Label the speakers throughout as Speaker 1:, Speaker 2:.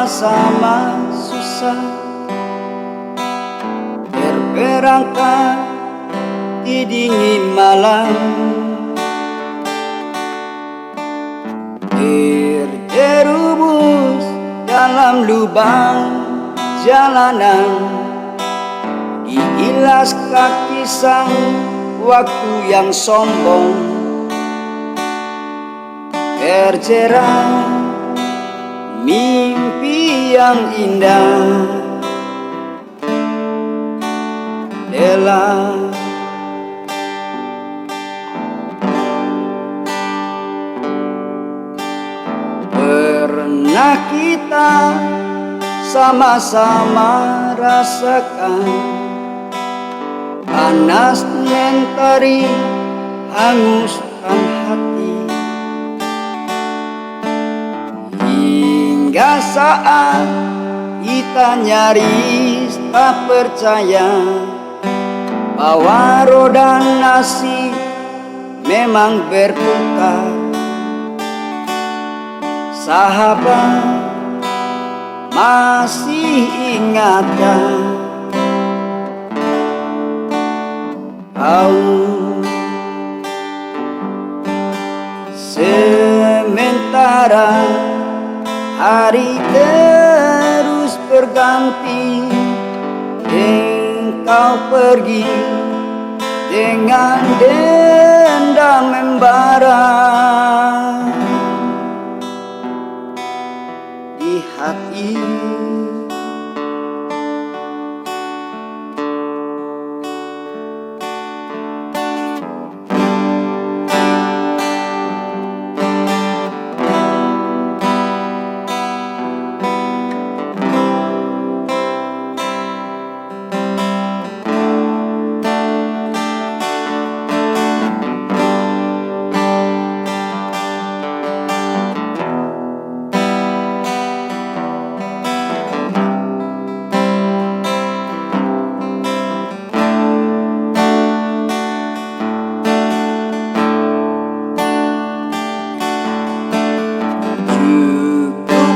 Speaker 1: sama-sama susah, berperangkap di dingin malam, terjerumus dalam lubang jalanan, diilas kaki sang waktu yang sombong, terjerat mimpi yang indah, lelah pernah kita sama-sama rasakan panas mentari hanguskan hati, hingga saat kita nyaris tak percaya bahwa roda nasib memang berputar. Sahabat, masih ingatkah kau? Sementara hari terus berganti, engkau pergi dengan dendam membara di hati.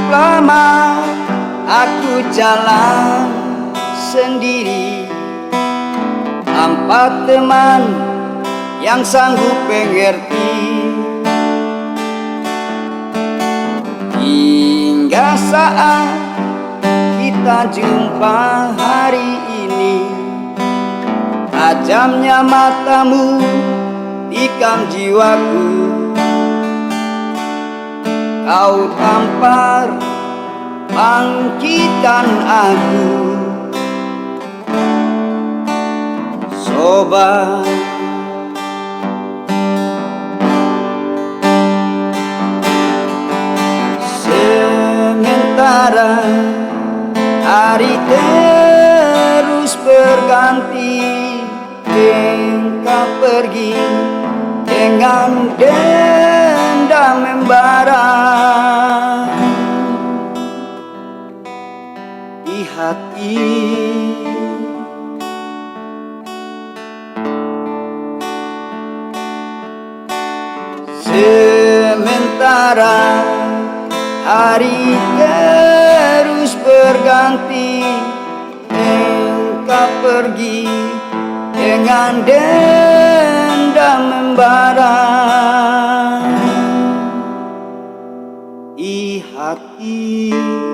Speaker 1: Lama aku jalan sendiri tanpa teman yang sanggup mengerti, hingga saat kita jumpa hari ini, tajamnya matamu tikam jiwaku. Kau tampar bangkitkan aku, sobat. Sementara hari terus berganti, engkau pergi dengan dendam membara di hati. Sementara hari terus berganti, engkau pergi dengan dendam membara di hati.